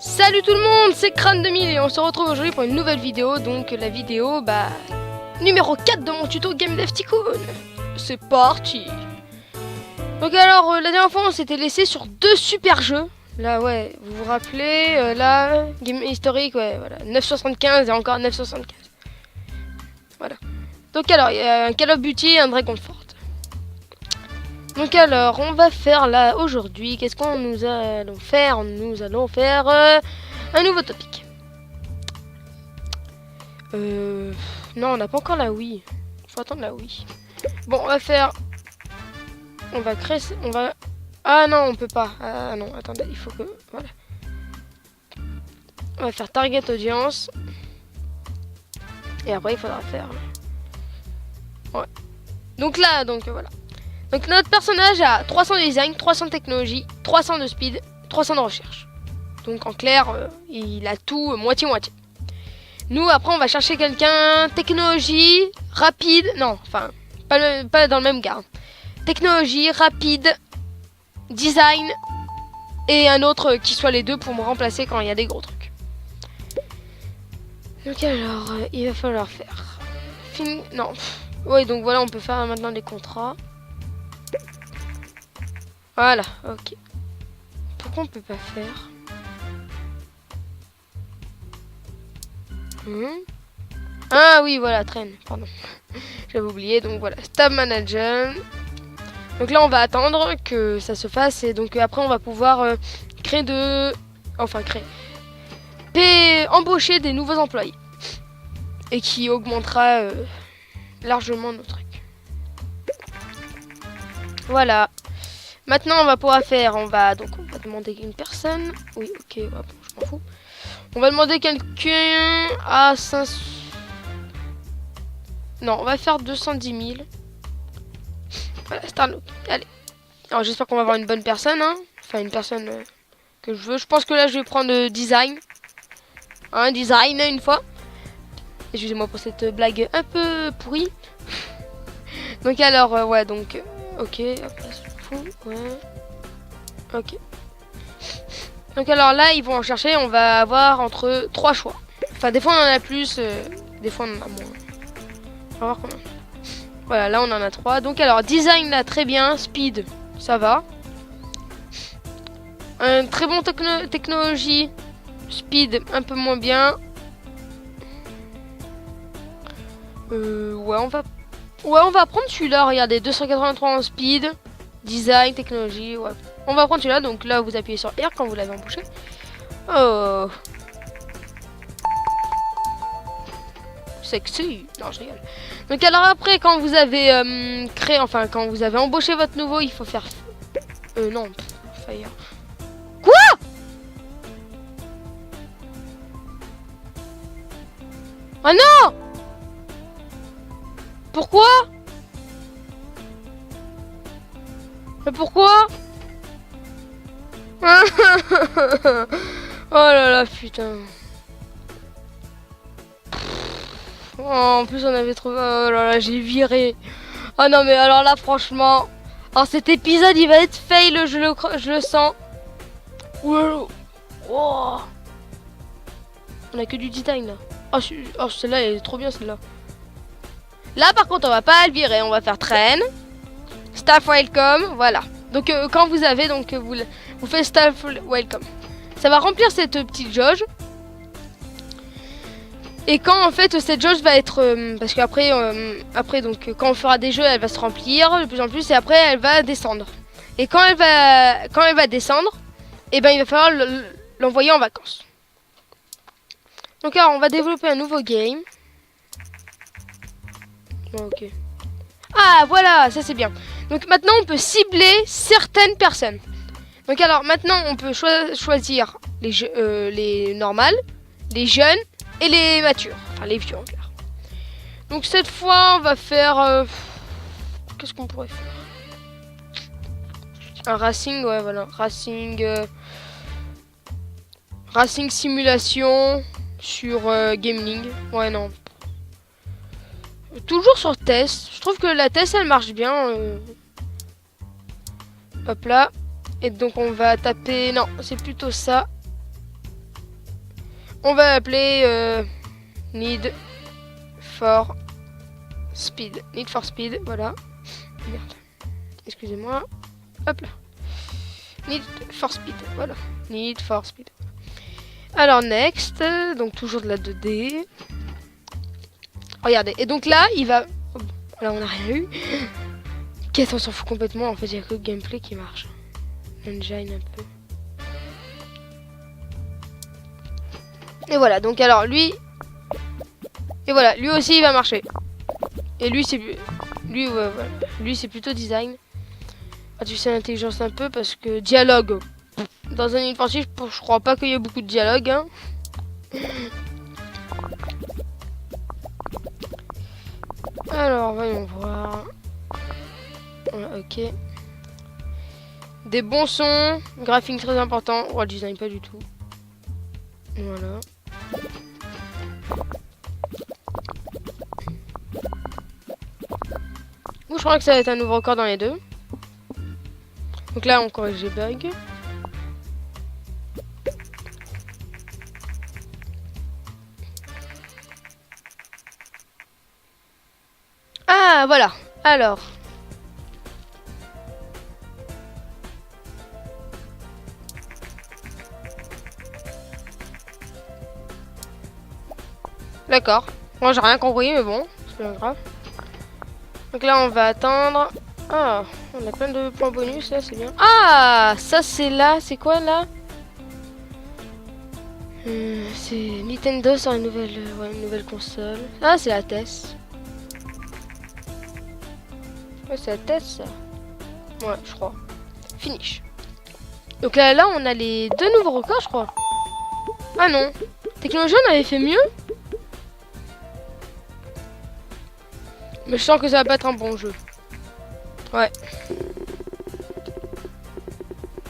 Salut tout le monde, c'est Crane 2000 et on se retrouve aujourd'hui pour une nouvelle vidéo. Donc la vidéo numéro 4 de mon tuto Game Dev Tycoon. C'est parti. Donc alors la dernière fois on s'était laissé sur deux super jeux. Là ouais, vous vous rappelez, là, game historique, ouais, voilà, 9,75 et encore 9,75. Voilà. Donc alors, il y a un Call of Duty et un Dragonfort. Donc alors, on va faire là aujourd'hui, qu'est-ce qu'on nous allons faire? Nous allons faire un nouveau topic. Non, on n'a pas encore la Wii. Faut attendre la Wii. Bon, on va faire... On va créer... On va... Ah non, on peut pas. Ah non, attendez, il faut que... Voilà. On va faire Target Audience. Et après, il faudra faire... Ouais. Donc là, voilà. Donc notre personnage a 300 de design, 300 de technologie, 300 de speed, 300 de recherche. Donc en clair, il a tout moitié-moitié. Nous, après, on va chercher quelqu'un, technologie, rapide, non, enfin, pas dans le même gars. Technologie, rapide, design, et un autre qui soit les deux pour me remplacer quand il y a des gros trucs. Donc alors, il va falloir faire... Non, oui, donc voilà, on peut faire maintenant des contrats. Voilà, ok. Pourquoi on peut pas faire Ah oui, voilà, traîne, pardon. J'avais oublié, donc voilà, Staff Manager. Donc là, on va attendre que ça se fasse et donc après, on va pouvoir créer embaucher des nouveaux employés. Et qui augmentera largement nos trucs. Voilà. Maintenant, on va pouvoir faire, on va demander une personne. Oui, ok, ouais, bon, je m'en fous. On va demander quelqu'un à 500... Non, on va faire 210 000. Voilà, Starlock. Allez. Alors, j'espère qu'on va avoir une bonne personne, hein. Enfin, une personne que je veux. Je pense que là, je vais prendre design. Un design, une fois. Excusez-moi pour cette blague un peu pourrie. Donc, alors, ouais, donc... ok, hop là, ouais. Ok. Donc alors là, ils vont en chercher. On va avoir entre 3 choix. Enfin, des fois on en a plus, des fois on en a moins. On va voir combien. Voilà, là on en a 3. Donc alors, design là, très bien. Speed, ça va. Un très bon technologie. Speed, un peu moins bien. Ouais, on va prendre celui-là. Regardez, 283 en speed. Design, technologie, ouais. On va prendre celui-là, donc là vous appuyez sur R quand vous l'avez embauché. Oh. Sexy. Non, je rigole. Donc alors après, quand vous avez quand vous avez embauché votre nouveau, il faut faire... non, Fire. Quoi? Ah non! Pourquoi? Mais pourquoi? Oh là là, putain. Oh, en plus, on avait trouvé... Oh là là, j'ai viré. Oh non, mais alors là, franchement... Alors, cet épisode, il va être fail, je le sens. Wow. Oh. On a que du design, là. Oh, celle-là, elle est trop bien, celle-là. Là, par contre, on va pas le virer. On va faire train. Staff welcome, voilà. Donc quand vous avez, vous faites staff welcome. Ça va remplir cette petite jauge. Et quand en fait cette jauge va être, parce qu'après, quand on fera des jeux, elle va se remplir de plus en plus et après elle va descendre. Et quand elle va descendre, et ben il va falloir l'envoyer en vacances. Donc alors on va développer un nouveau game. Bon, ok. Ah voilà, ça c'est bien. Donc maintenant on peut cibler certaines personnes. Donc alors maintenant on peut choisir les normales, les jeunes et les matures. Enfin les vieux en clair. Donc cette fois on va faire... qu'est-ce qu'on pourrait faire? Un racing, ouais voilà. Racing simulation sur Gameling. Ouais non. Toujours sur test. Je trouve que la test elle marche bien. Hop là. Et donc on va taper... Non, c'est plutôt ça. On va appeler Need for Speed. Need for Speed, voilà. Merde. Excusez-moi. Hop là. Need for Speed, voilà. Need for Speed. Alors, next. Donc, toujours de la 2D. Regardez. Et donc là, il va... Là, on n'a rien eu. Qu'est-ce qu'on s'en fout complètement. En fait, il n'y a que le gameplay qui marche. Engine un peu. Et voilà. Donc, alors, lui... Et voilà. Lui aussi, il va marcher. Et lui, c'est... Lui, ouais, voilà. Lui, c'est plutôt design. Artificielle intelligence un peu, parce que dialogue... Dans un Need for Speed, je crois pas qu'il y ait beaucoup de dialogue. Hein. Alors, voyons voir. Ok. Des bons sons. Graphique très important. Oh, le design pas du tout. Voilà. Bon, je crois que ça va être un nouveau record dans les deux. Donc là, on corrige les bugs. Ah, voilà. Alors. D'accord. Moi, j'ai rien compris, mais bon, c'est pas grave. Donc là, on va attendre. Ah, on a plein de points bonus, là, c'est bien. Ah, ça, c'est là. C'est quoi, là? C'est Nintendo sur une nouvelle console. Ah, c'est la TES. Ouais, c'est la TES, ça. Ouais, je crois. Finish. Donc là, on a les deux nouveaux records, je crois. Ah non. Technologie, on avait fait mieux. Mais je sens que ça va pas être un bon jeu. Ouais.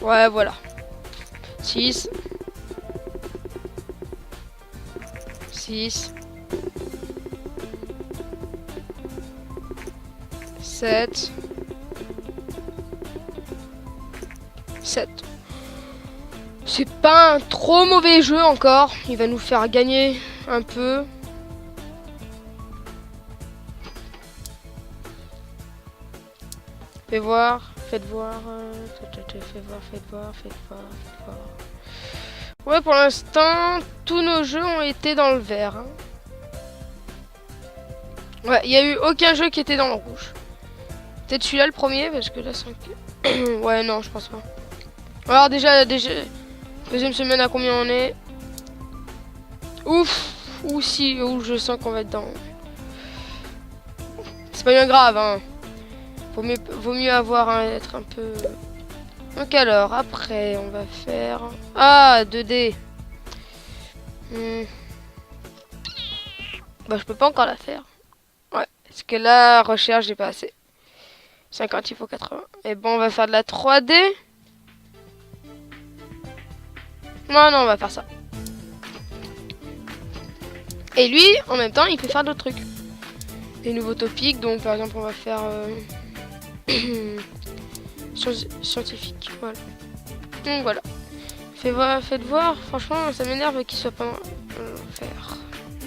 Ouais, voilà. 6. 6. 7. 7. C'est pas un trop mauvais jeu encore. Il va nous faire gagner un peu. Faites voir. Faites voir. Ouais, pour l'instant, tous nos jeux ont été dans le vert. Hein. Ouais, il n'y a eu aucun jeu qui était dans le rouge. Peut-être celui-là le premier, parce que là, 5... ouais, non, je pense pas. Alors déjà, deuxième semaine, à combien on est? Ouf. Ou si, ou je sens qu'on va être dans... C'est pas bien grave, hein. Vaut mieux avoir être un peu... Donc alors, après, on va faire... Ah, 2D. Bah, je peux pas encore la faire. Ouais, parce que là, recherche, j'ai pas assez. 50, il faut 80. Et bon, on va faire de la 3D. Non, non, on va faire ça. Et lui, en même temps, il peut faire d'autres trucs. Des nouveaux topics, donc par exemple, on va faire... scientifique, voilà. Donc voilà. Faites voir, franchement, ça m'énerve qu'il soit pas vert.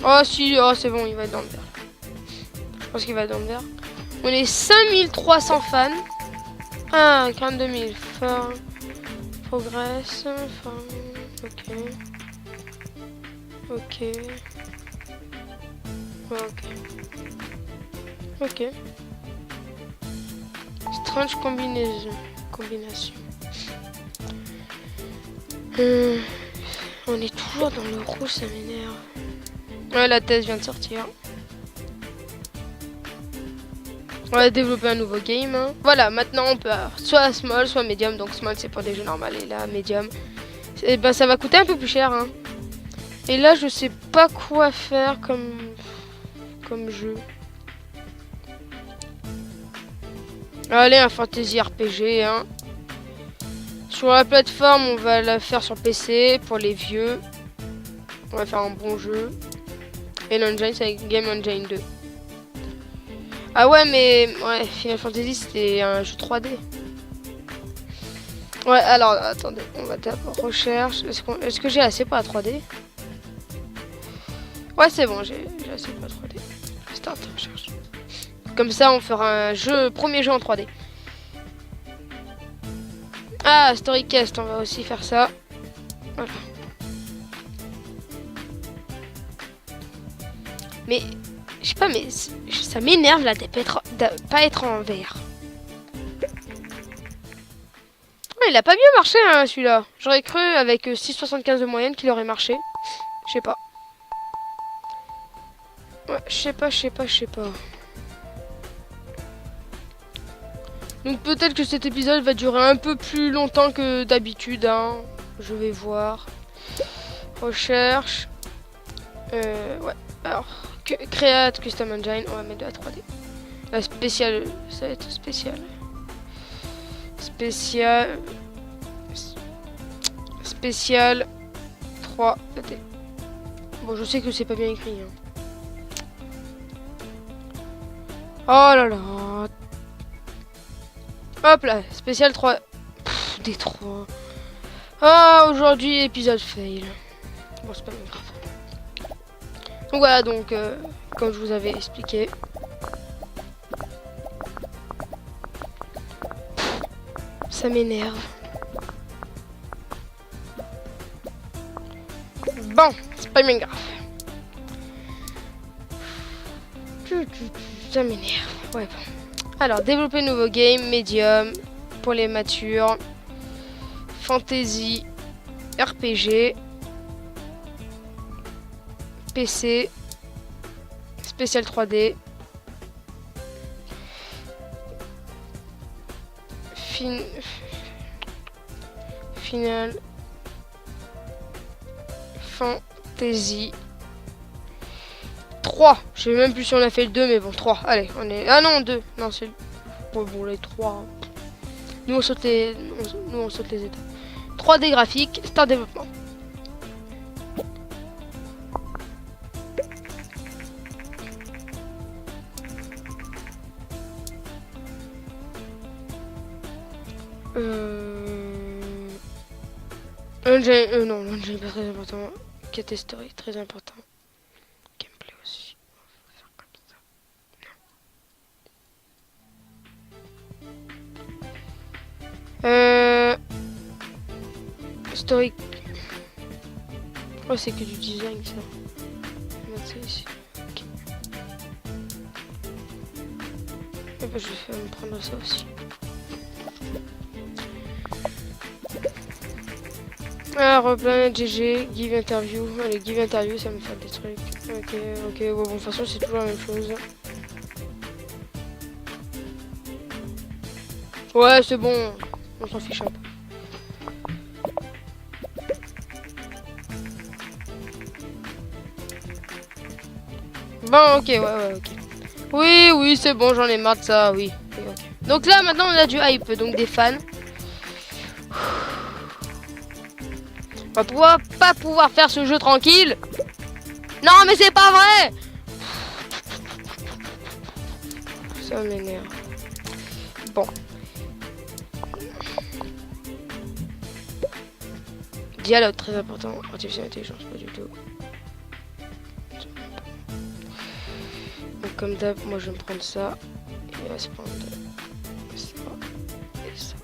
Oh si, oh c'est bon, il va être dans le vert. Je pense qu'il va être dans le vert. On est 5300 fans. Ah, 42 000. Progress. Ok. Ok. Ok. Ok. Strange combinaison. On est toujours dans le rouge, ça m'énerve. Ouais, la thèse vient de sortir. On va développer un nouveau game. Hein. Voilà, maintenant on peut avoir soit small, soit medium. Donc small c'est pour des jeux normaux et là medium. Et ben ça va coûter un peu plus cher. Hein. Et là je sais pas quoi faire comme jeu. Allez, un fantasy RPG. Hein. Sur la plateforme, on va la faire sur PC pour les vieux. On va faire un bon jeu. Et l'engine, c'est Game Engine 2. Ah ouais, mais ouais, Final Fantasy, c'était un jeu 3D. Ouais, alors, attendez, on va d'abord recherche. Est-ce que j'ai assez pour la 3D? Ouais, c'est bon, j'ai assez de 3D. Start recherche. Comme ça, on fera un jeu, premier jeu en 3D. Ah, Storycast, on va aussi faire ça. Voilà. Mais, je sais pas, mais ça m'énerve là de pas être en vert. Ouais, il a pas bien marché hein, celui-là. J'aurais cru avec 6,75 de moyenne qu'il aurait marché. Je sais pas. Ouais, je sais pas. Donc peut-être que cet épisode va durer un peu plus longtemps que d'habitude. Hein. Je vais voir. Recherche. Ouais. Alors, Create Custom Engine. On va mettre de la 3D. La spéciale. Ça va être spécial. Spécial 3D. Bon, je sais que c'est pas bien écrit. Hein. Oh là là. Hop là, spécial 3. Pff, des 3. Ah, aujourd'hui, épisode fail. Bon, c'est pas bien grave. Donc voilà, donc, comme je vous avais expliqué. Ça m'énerve. Bon, c'est pas bien grave. Ça m'énerve. Ouais, bon. Alors, développer nouveau game, médium, pour les matures, fantasy, RPG, PC, spécial 3D, final, fantasy, 3. Je sais même plus si on a fait le 2, mais bon, 3. Allez, on est... Ah non, 2. Non, c'est... Bon, les 3. Nous, on saute les... Nous, on saute les étapes. 3D graphique, start développement. Non, l'engine pas très important. Quête story, très important. Gameplay aussi. On va faire comme ça. Story. Oh, c'est que du design ça. On va mettre ça ici. Ok. Et bah, je vais me prendre ça aussi. Alors, Planète GG, Give Interview. Allez, Give Interview, ça me fait des trucs. Ok, bon, de toute façon, c'est toujours la même chose. Ouais, c'est bon, on s'en fiche un peu. Bon, ok, ouais, ok. Oui, c'est bon, j'en ai marre de ça, oui. Okay. Donc là, maintenant, on a du hype, donc des fans. On va pas pouvoir faire ce jeu tranquille. Non, mais c'est pas vrai. Ça m'énerve. Bon. Dialogue très important. Artificielle intelligence, pas du tout. Donc comme d'hab, moi je vais me prendre ça. Et il va se prendre ça et ça.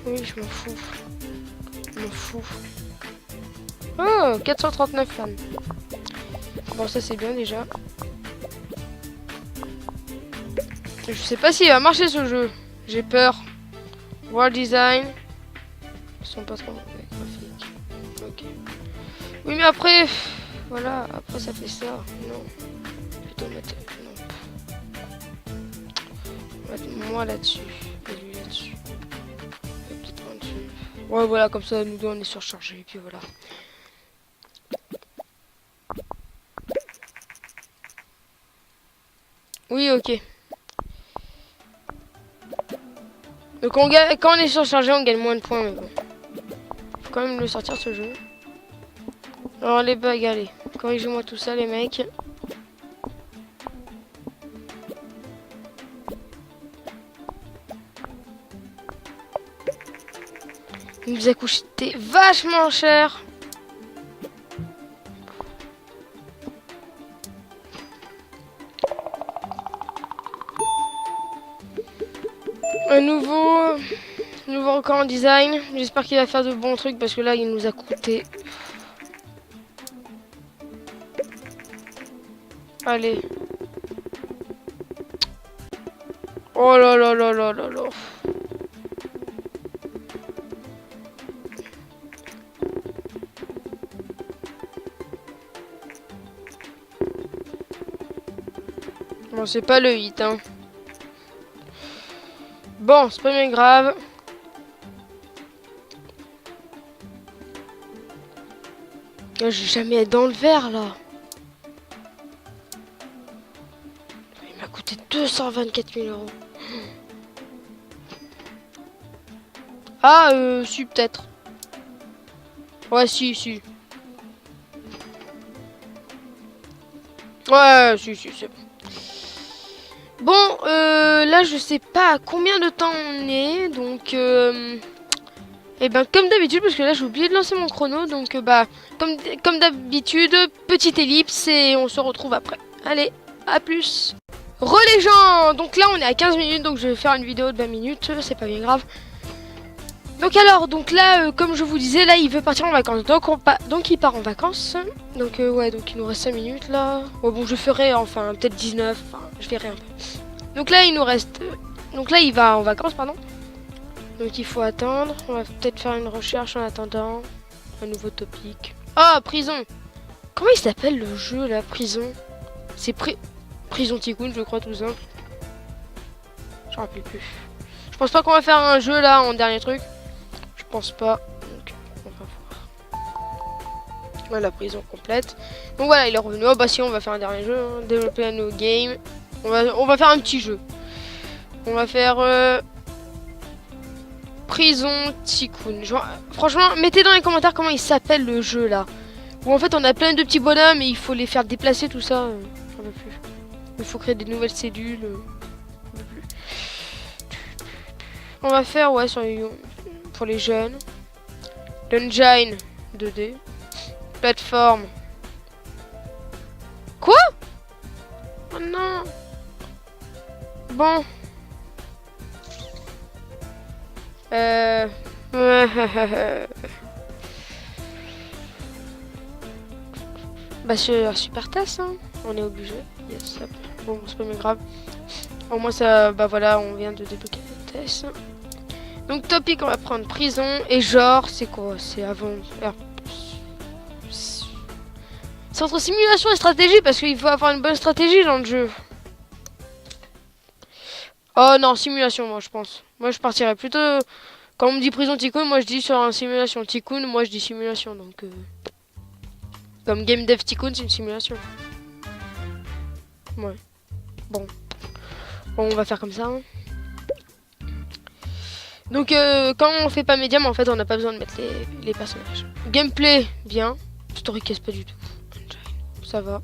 Oui, je m'en fous. Oh, 439 fans. Bon, ça c'est bien déjà. Je sais pas s'il va marcher ce jeu. J'ai peur. World design. Ils sont pas trop graphiques. Ok. Oui, mais après, voilà, après ça fait ça. Non. Plutôt mettre. Non. On va mettre moi là-dessus. Et lui là-dessus. Peut-être en dessus. Ouais, voilà, comme ça, nous deux on est surchargés. Et puis voilà. Oui, ok. Donc quand on est surchargé, on gagne moins de points, mais bon. Faut quand même le sortir ce jeu. Alors les bugs, allez. Corrigez-moi tout ça, les mecs. Il nous a coûté vachement cher. Un nouveau record en design. J'espère qu'il va faire de bons trucs parce que là, il nous a coûté. Allez. Oh là là là là là là. Bon, c'est pas le hit, hein. Bon, c'est pas bien grave. Oh, je vais jamais être dans le vert, là. Il m'a coûté 224 000 euros. Ah, si, peut-être. Ouais, si. Ouais, si, c'est bon. Bon, là, je sais pas à combien de temps on est, donc... Et ben, comme d'habitude, parce que là, j'ai oublié de lancer mon chrono, donc, comme d'habitude, petite ellipse, et on se retrouve après. Allez, à plus. Les gens, donc là, on est à 15 minutes, donc je vais faire une vidéo de 20 minutes, c'est pas bien grave. Donc alors, donc là, comme je vous disais, là, il veut partir en vacances. Donc il part en vacances. Donc ouais, donc il nous reste 5 minutes là. Oh, bon, je ferai enfin peut-être 19. Enfin, je verrai un peu. Donc là, il nous reste... Donc là, il va en vacances, pardon. Donc il faut attendre. On va peut-être faire une recherche en attendant. Un nouveau topic. Ah, prison. Comment il s'appelle le jeu, la prison? C'est Prison Tycoon, je crois, tout simple. Je me rappelle plus. Je pense pas qu'on va faire un jeu là en dernier truc. Je pense pas. Donc, on va voir. Voilà, la prison complète. Donc voilà, il est revenu. Oh bah si, on va faire un dernier jeu. Hein. Développer un nouveau game. On va faire un petit jeu. On va faire Prison Tycoon. Franchement, mettez dans les commentaires comment il s'appelle le jeu là. Où en fait on a plein de petits bonhommes et il faut les faire déplacer tout ça. J'en veux plus. Il faut créer des nouvelles cellules. J'en veux plus. On va faire ouais sur les... pour les jeunes. Dungeon 2D. Plateforme. Quoi? Oh non. Bon. Bah c'est un super tasse, hein. On est obligé. Yes, hop. Bon, c'est pas bien grave. Au moins ça, bah voilà, on vient de débloquer la test. Donc topic, on va prendre prison. Et genre, c'est quoi? C'est avant... C'est entre simulation et stratégie parce qu'il faut avoir une bonne stratégie dans le jeu. Oh non, simulation, moi je pense. Moi je partirais plutôt... Quand on me dit prison Tycoon, moi je dis sur un simulation. Tycoon, moi je dis simulation. Donc... Comme Game Dev Tycoon, c'est une simulation. Ouais. Bon, on va faire comme ça. Hein. Donc quand on fait pas médium, en fait, on n'a pas besoin de mettre les personnages. Gameplay, bien. Story casse pas du tout. Ça va.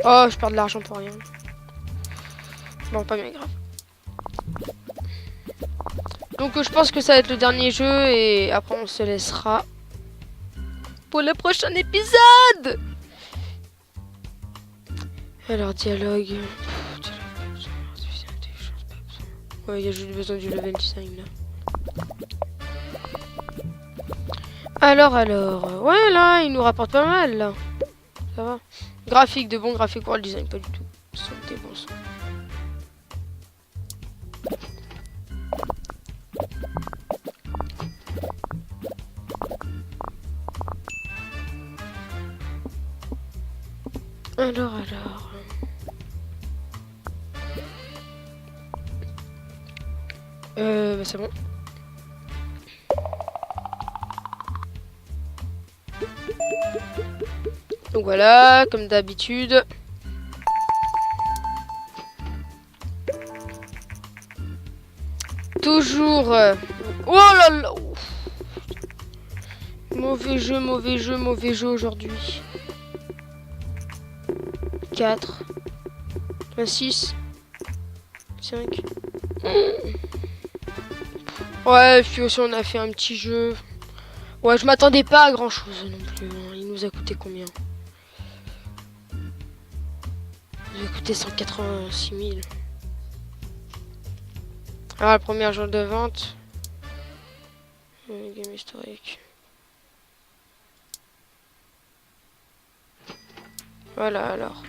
Oh, je perds de l'argent pour rien. Bon, pas bien grave. Donc je pense que ça va être le dernier jeu et après on se laissera pour le prochain épisode. Alors dialogue. Ouais, il y a juste besoin du level design là. Alors. Ouais, là, il nous rapporte pas mal, là. Ça va. Graphique, de bons graphiques pour le design, pas du tout. C'était bon ça. Alors. Bah c'est bon. Donc voilà, comme d'habitude. Toujours... Oh là là. Mauvais jeu aujourd'hui. 4. 6. 5. Ouais, puis aussi on a fait un petit jeu. Ouais, je m'attendais pas à grand chose non plus. Hein. Il nous a coûté combien? Il nous a coûté 186 000. Ah, le premier jour de vente. Game historique. Voilà alors.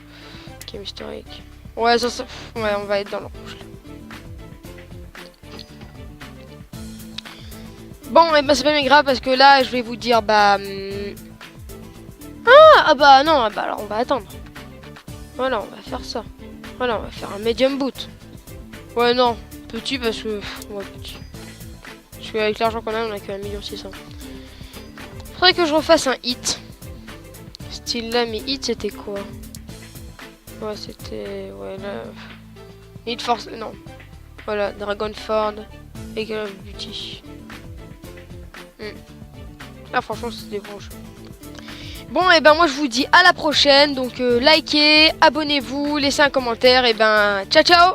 Game historique. Ouais, ça. Ouais, on va être dans le rouge. Bon, et ben c'est pas bien grave parce que là, je vais vous dire, bah. Ah bah non, bah alors on va attendre. Voilà, on va faire ça. Voilà, on va faire un medium boot. Ouais, non, petit parce que. Ouais, petit. Parce qu'avec l'argent qu'on a, on a que 1 600 000. Faudrait que je refasse un hit. Style là, mais hit c'était quoi? Ouais, c'était. Ouais, là. Hit Force. Non. Voilà, Dragonford et Call of Duty. Là, franchement, c'est des bons jeux. Bon, et ben moi, je vous dis à la prochaine. Donc, likez, abonnez-vous, laissez un commentaire. Et ben, ciao, ciao!